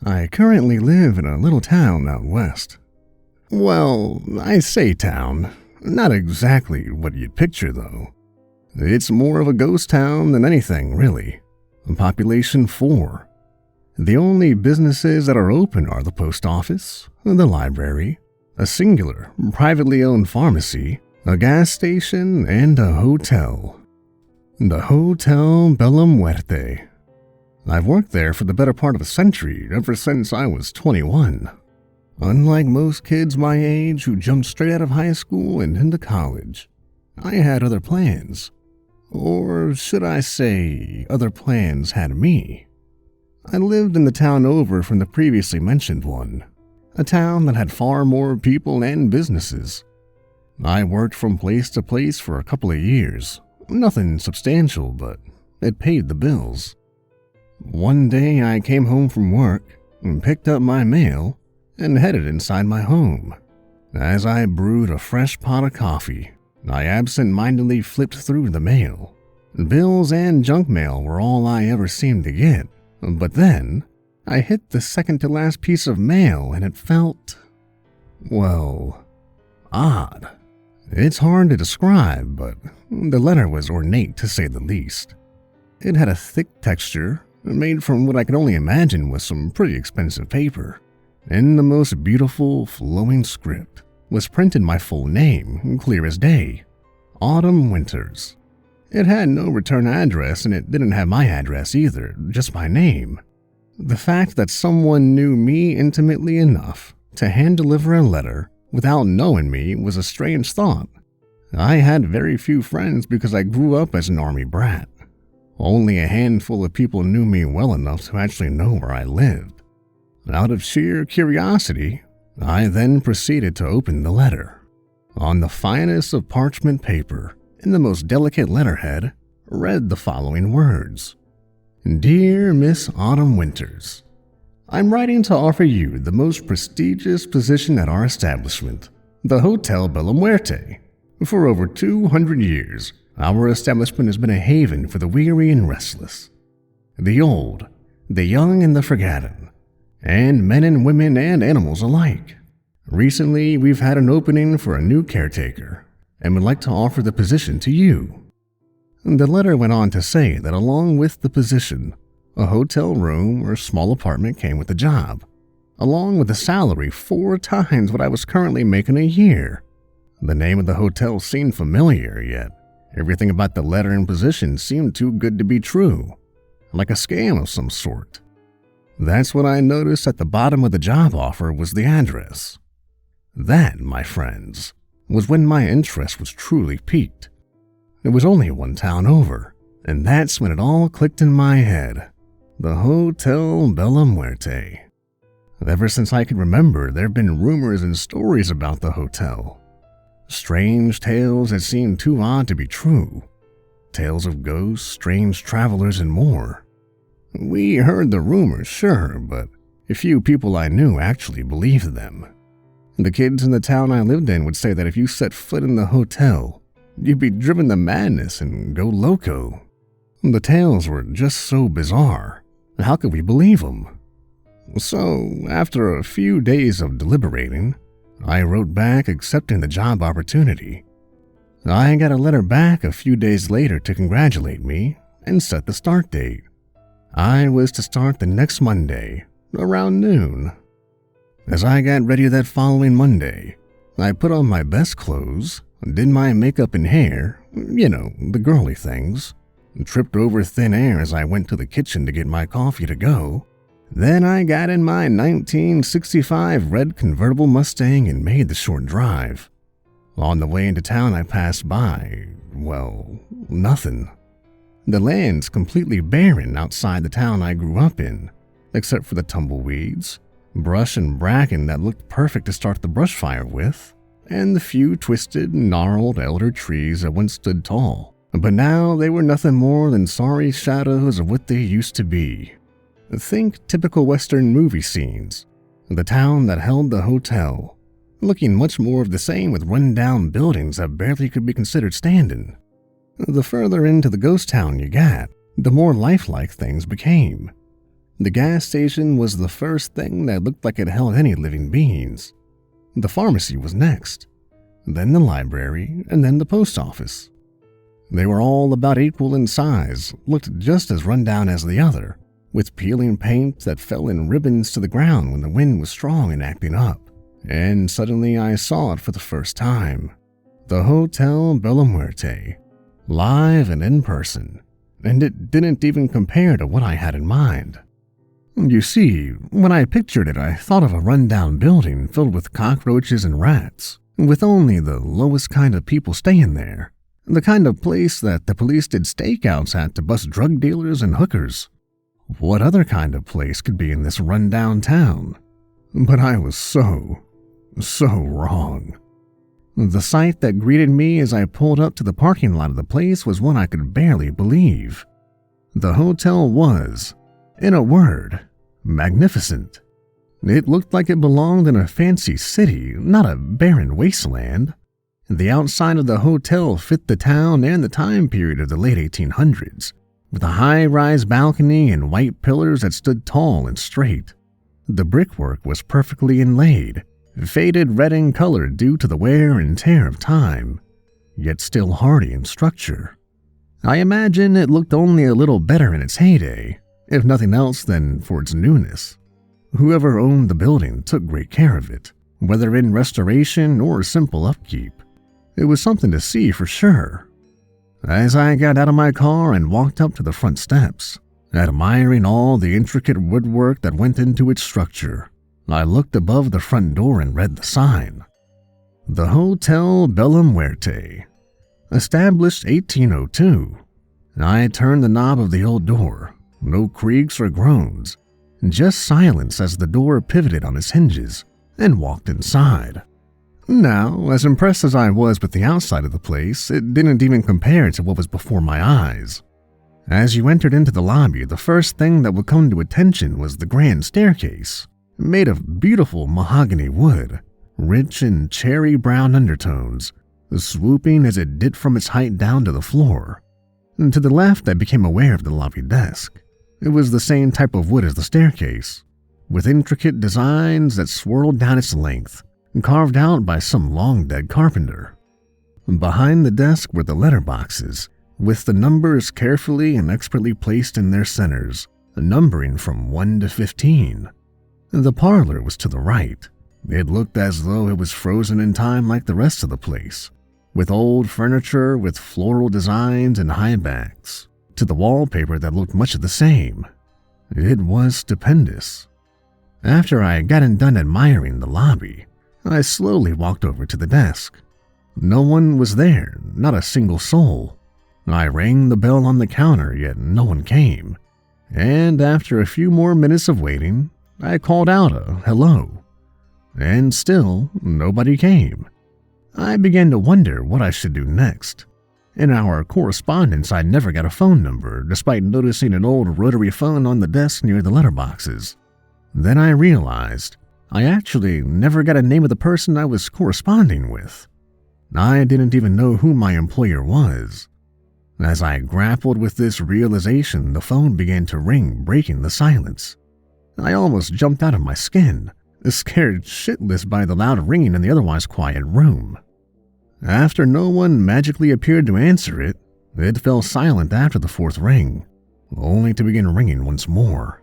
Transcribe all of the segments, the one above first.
I currently live in a little town out west. Well, I say town, not exactly what you'd picture though. It's more of a ghost town than anything, really. Population 4. The only businesses that are open are the post office, the library, a singular, privately owned pharmacy, a gas station, and a hotel. The Hotel Bella Muerte. I've worked there for the better part of a century, ever since I was 21. Unlike most kids my age who jumped straight out of high school and into college, I had other plans. Or should I say, other plans had me. I lived in the town over from the previously mentioned one, a town that had far more people and businesses. I worked from place to place for a couple of years, nothing substantial, but it paid the bills. One day I came home from work and picked up my mail and headed inside my home. As I brewed a fresh pot of coffee, I absent-mindedly flipped through the mail. Bills and junk mail were all I ever seemed to get, but then I hit the second-to-last piece of mail and it felt, well, odd. It's hard to describe, but the letter was ornate to say the least. It had a thick texture, made from what I could only imagine was some pretty expensive paper. In the most beautiful, flowing script was printed my full name, clear as day, Autumn Winters. It had no return address and it didn't have my address either, just my name. The fact that someone knew me intimately enough to hand-deliver a letter without knowing me was a strange thought. I had very few friends because I grew up as an army brat. Only a handful of people knew me well enough to actually know where I lived. Out of sheer curiosity, I then proceeded to open the letter. On the finest of parchment paper, in the most delicate letterhead, read the following words. Dear Miss Autumn Winters, I'm writing to offer you the most prestigious position at our establishment, the Hotel Bella Muerte. For over 200 years, our establishment has been a haven for the weary and restless, the old, the young, and the forgotten, and men and women and animals alike. Recently, we've had an opening for a new caretaker, and would like to offer the position to you. The letter went on to say that along with the position, a hotel room or small apartment came with the job, along with a salary 4 times what I was currently making a year. The name of the hotel seemed familiar, yet everything about the letter and position seemed too good to be true, like a scam of some sort. That's what I noticed at the bottom of the job offer was the address. That, my friends, was when my interest was truly piqued. It was only one town over, and that's when it all clicked in my head. The Hotel Bella Muerte. Ever since I could remember, there have been rumors and stories about the hotel. Strange tales that seemed too odd to be true. Tales of ghosts, strange travelers, and more. We heard the rumors, sure, but a few people I knew actually believed them. The kids in the town I lived in would say that if you set foot in the hotel, you'd be driven to madness and go loco. The tales were just so bizarre. How could we believe them? So, after a few days of deliberating, I wrote back accepting the job opportunity. I got a letter back a few days later to congratulate me and set the start date. I was to start the next Monday, around noon. As I got ready that following Monday, I put on my best clothes, did my makeup and hair, the girly things, tripped over thin air as I went to the kitchen to get my coffee to go. Then I got in my 1965 red convertible Mustang and made the short drive. On the way into town I passed by, nothing. The land's completely barren outside the town I grew up in, except for the tumbleweeds, brush and bracken that looked perfect to start the brush fire with, and the few twisted, gnarled elder trees that once stood tall. But now they were nothing more than sorry shadows of what they used to be. Think typical Western movie scenes. The town that held the hotel, looking much more of the same with run-down buildings that barely could be considered standing. The further into the ghost town you got, the more lifelike things became. The gas station was the first thing that looked like it held any living beings. The pharmacy was next, then the library, and then the post office. They were all about equal in size, looked just as run down as the other, with peeling paint that fell in ribbons to the ground when the wind was strong and acting up. And suddenly I saw it for the first time. The Hotel Bella Muerte, live and in person, and it didn't even compare to what I had in mind. You see, when I pictured it, I thought of a rundown building filled with cockroaches and rats, with only the lowest kind of people staying there, the kind of place that the police did stakeouts at to bust drug dealers and hookers. What other kind of place could be in this rundown town? But I was so wrong. The sight that greeted me as I pulled up to the parking lot of the place was one I could barely believe. The hotel was, in a word, magnificent. It looked like it belonged in a fancy city, not a barren wasteland. The outside of the hotel fit the town and the time period of the late 1800s, with a high-rise balcony and white pillars that stood tall and straight. The brickwork was perfectly inlaid, faded red in color due to the wear and tear of time, yet still hardy in structure. I imagine it looked only a little better in its heyday, if nothing else than for its newness. Whoever owned the building took great care of it, whether in restoration or simple upkeep. It was something to see for sure. As I got out of my car and walked up to the front steps, admiring all the intricate woodwork that went into its structure, I looked above the front door and read the sign. The Hotel Bella Muerte, established 1802. I turned the knob of the old door. No creaks or groans, just silence as the door pivoted on its hinges, and walked inside. Now, as impressed as I was with the outside of the place, it didn't even compare to what was before my eyes. As you entered into the lobby, the first thing that would come to attention was the grand staircase, made of beautiful mahogany wood, rich in cherry brown undertones, swooping as it dipped from its height down to the floor. And to the left, I became aware of the lobby desk. It was the same type of wood as the staircase, with intricate designs that swirled down its length, carved out by some long-dead carpenter. Behind the desk were the letterboxes, with the numbers carefully and expertly placed in their centers, numbering from 1 to 15. The parlor was to the right. It looked as though it was frozen in time like the rest of the place, with old furniture with floral designs and high backs, to the wallpaper that looked much the same. It was stupendous. After I had gotten done admiring the lobby, I slowly walked over to the desk. No one was there, not a single soul. I rang the bell on the counter, yet no one came. And after a few more minutes of waiting, I called out a hello. And still, nobody came. I began to wonder what I should do next. In our correspondence, I never got a phone number, despite noticing an old rotary phone on the desk near the letterboxes. Then I realized I actually never got a name of the person I was corresponding with. I didn't even know who my employer was. As I grappled with this realization, the phone began to ring, breaking the silence. I almost jumped out of my skin, scared shitless by the loud ringing in the otherwise quiet room. After no one magically appeared to answer it, it fell silent after the fourth ring, only to begin ringing once more.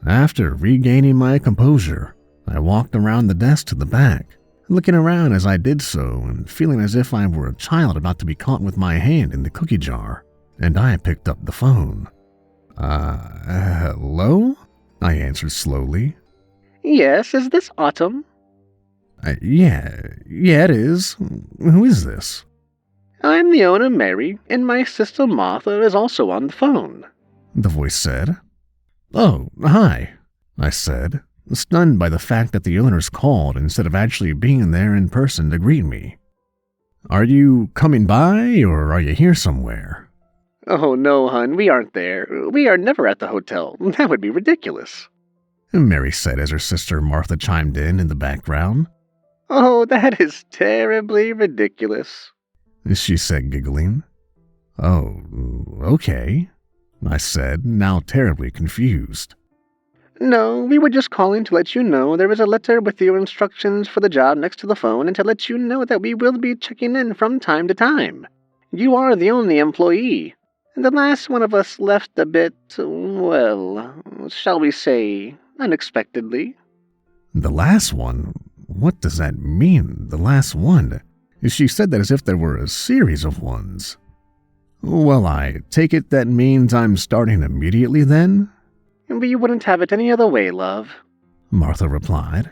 After regaining my composure, I walked around the desk to the back, looking around as I did so and feeling as if I were a child about to be caught with my hand in the cookie jar, and I picked up the phone. Hello? I answered slowly. Yes, is this Autumn? Yeah, it is. Who is this? I'm the owner, Mary, and my sister Martha is also on the phone, the voice said. Oh, hi, I said, stunned by the fact that the owners called instead of actually being there in person to greet me. Are you coming by, or are you here somewhere? Oh, no, hon, we aren't there. We are never at the hotel. That would be ridiculous, Mary said as her sister Martha chimed in the background. Oh, that is terribly ridiculous, she said, giggling. Oh, okay, I said, now terribly confused. No, we were just calling to let you know there is a letter with your instructions for the job next to the phone and to let you know that we will be checking in from time to time. You are the only employee. The last one of us left a bit, well, shall we say, unexpectedly. The last one? What does that mean, the last one? She said that as if there were a series of ones. Well, I take it that means I'm starting immediately then? We wouldn't have it any other way, love, Martha replied.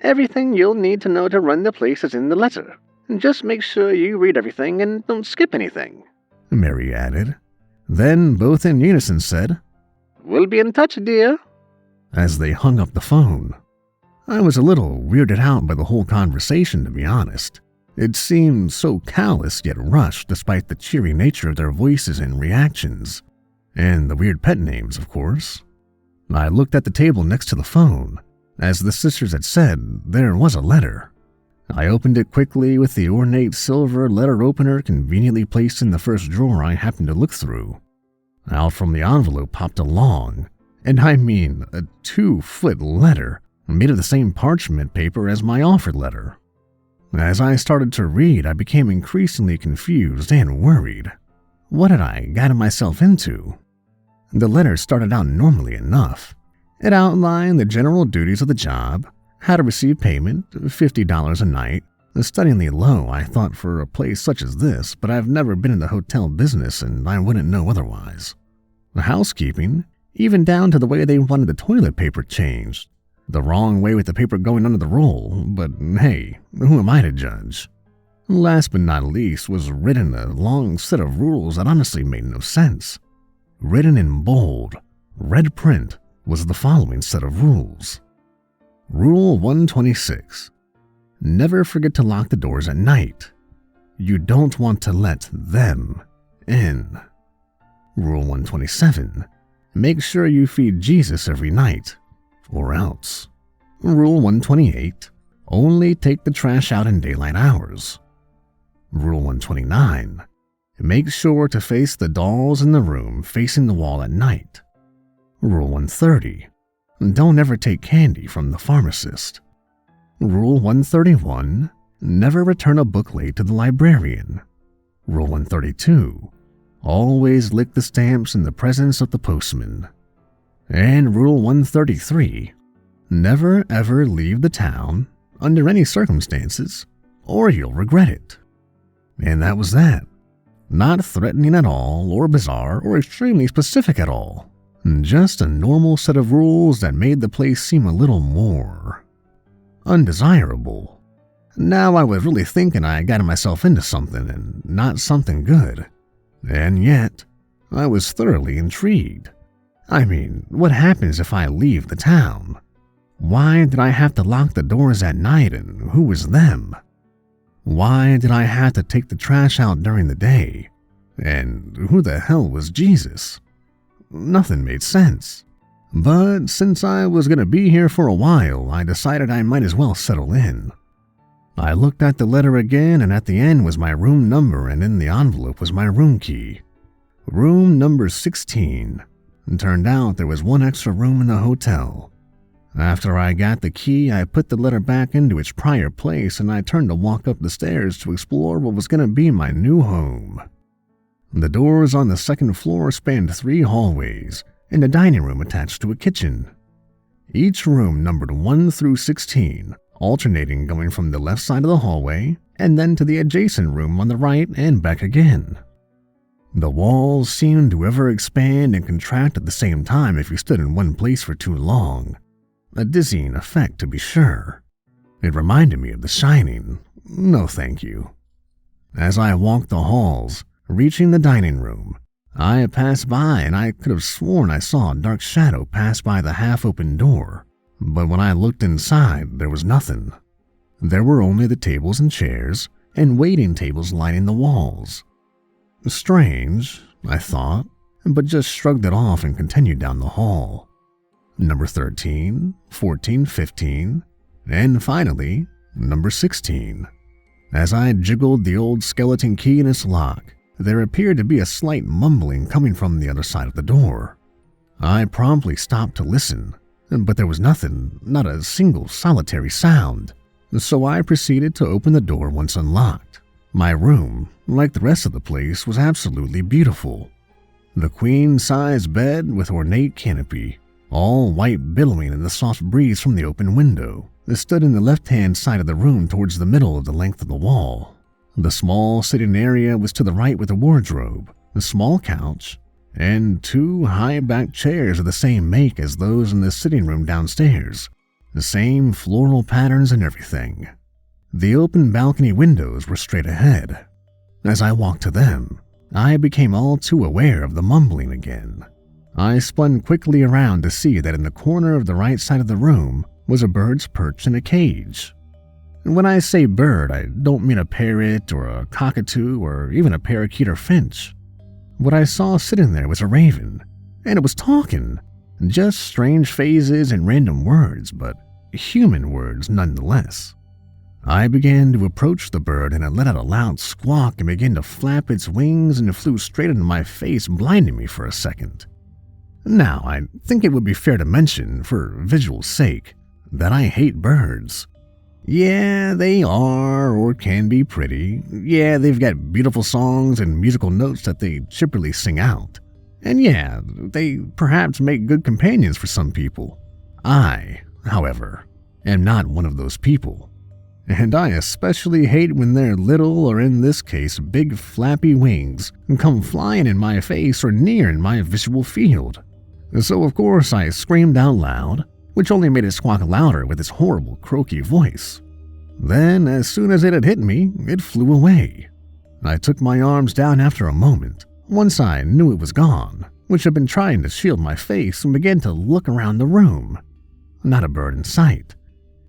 Everything you'll need to know to run the place is in the letter. Just make sure you read everything and don't skip anything, Mary added. Then both in unison said, We'll be in touch, dear, as they hung up the phone. I was a little weirded out by the whole conversation, to be honest. It seemed so callous yet rushed despite the cheery nature of their voices and reactions. And the weird pet names, of course. I looked at the table next to the phone. As the sisters had said, there was a letter. I opened it quickly with the ornate silver letter opener conveniently placed in the first drawer I happened to look through. Out from the envelope popped a long, and I mean a 2-foot letter, made of the same parchment paper as my offer letter. As I started to read, I became increasingly confused and worried. What had I gotten myself into? The letter started out normally enough. It outlined the general duties of the job, how to receive payment, $50 a night. Stunningly low, I thought, for a place such as this, but I've never been in the hotel business and I wouldn't know otherwise. The housekeeping, even down to the way they wanted the toilet paper changed. The wrong way with the paper going under the roll, but hey, who am I to judge? Last but not least was written a long set of rules that honestly made no sense. Written in bold, red print, was the following set of rules. Rule 126. Never forget to lock the doors at night. You don't want to let them in. Rule 127. Make sure you feed Jesus every night, or else. Rule 128. Only take the trash out in daylight hours. Rule 129. Make sure to face the dolls in the room facing the wall at night. Rule 130. Don't ever take candy from the pharmacist. Rule 131. Never return a book late to the librarian. Rule 132. Always lick the stamps in the presence of the postman. And Rule 133. Never ever leave the town, under any circumstances, or you'll regret it. And that was that. Not threatening at all, or bizarre, or extremely specific at all. Just a normal set of rules that made the place seem a little more undesirable. Now I was really thinking I got myself into something, and not something good. And yet, I was thoroughly intrigued. I mean, what happens if I leave the town? Why did I have to lock the doors at night, and who was them? Why did I have to take the trash out during the day? And who the hell was Jesus? Nothing made sense. But since I was going to be here for a while, I decided I might as well settle in. I looked at the letter again, and at the end was my room number, and in the envelope was my room key. Room number 16. It turned out there was one extra room in the hotel. After I got the key, I put the letter back into its prior place, and I turned to walk up the stairs to explore what was going to be my new home. The doors on the second floor spanned 3 hallways, and a dining room attached to a kitchen. Each room numbered 1 through 16, alternating going from the left side of the hallway and then to the adjacent room on the right and back again. The walls seemed to ever expand and contract at the same time if you stood in one place for too long. A dizzying effect, to be sure. It reminded me of The Shining. No thank you. As I walked the halls, reaching the dining room, I passed by and I could have sworn I saw a dark shadow pass by the half-open door. But when I looked inside, there was nothing. There were only the tables and chairs and waiting tables lining the walls. Strange, I thought, but just shrugged it off and continued down the hall. Number 13, 14, 15, and finally, number 16. As I jiggled the old skeleton key in its lock, there appeared to be a slight mumbling coming from the other side of the door. I promptly stopped to listen, but there was nothing, not a single solitary sound. So I proceeded to open the door once unlocked. My room, like the rest of the place, was absolutely beautiful. The queen-size bed with ornate canopy, all white billowing in the soft breeze from the open window, stood in the left-hand side of the room towards the middle of the length of the wall. The small sitting area was to the right with a wardrobe, a small couch, and 2 high-backed chairs of the same make as those in the sitting room downstairs. The same floral patterns and everything. The open balcony windows were straight ahead. As I walked to them, I became all too aware of the mumbling again. I spun quickly around to see that in the corner of the right side of the room was a bird's perch in a cage. And when I say bird, I don't mean a parrot or a cockatoo or even a parakeet or finch. What I saw sitting there was a raven, and it was talking. Just strange phrases and random words, but human words nonetheless. I began to approach the bird and it let out a loud squawk and began to flap its wings and flew straight into my face, blinding me for a second. Now, I think it would be fair to mention, for visual's sake, that I hate birds. Yeah, they are or can be pretty. Yeah, they've got beautiful songs and musical notes that they chipperly sing out. And yeah, they perhaps make good companions for some people. I, however, am not one of those people. And I especially hate when their little, or in this case, big flappy wings come flying in my face or near in my visual field. So of course I screamed out loud, which only made it squawk louder with its horrible croaky voice. Then, as soon as it had hit me, it flew away. I took my arms down after a moment, once I knew it was gone, which had been trying to shield my face, and began to look around the room. Not a bird in sight.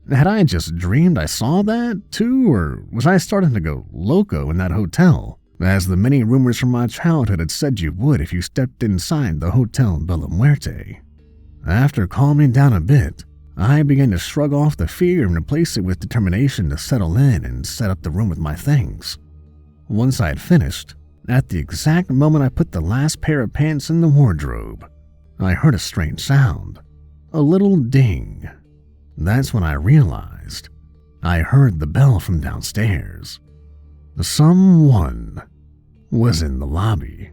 Had I just dreamed I saw that, too, or was I starting to go loco in that hotel, as the many rumors from my childhood had said you would if you stepped inside the Hotel Bella Muerte? After calming down a bit, I began to shrug off the fear and replace it with determination to settle in and set up the room with my things. Once I had finished, at the exact moment I put the last pair of pants in the wardrobe, I heard a strange sound, a little ding. That's when I realized I heard the bell from downstairs. Someone was in the lobby.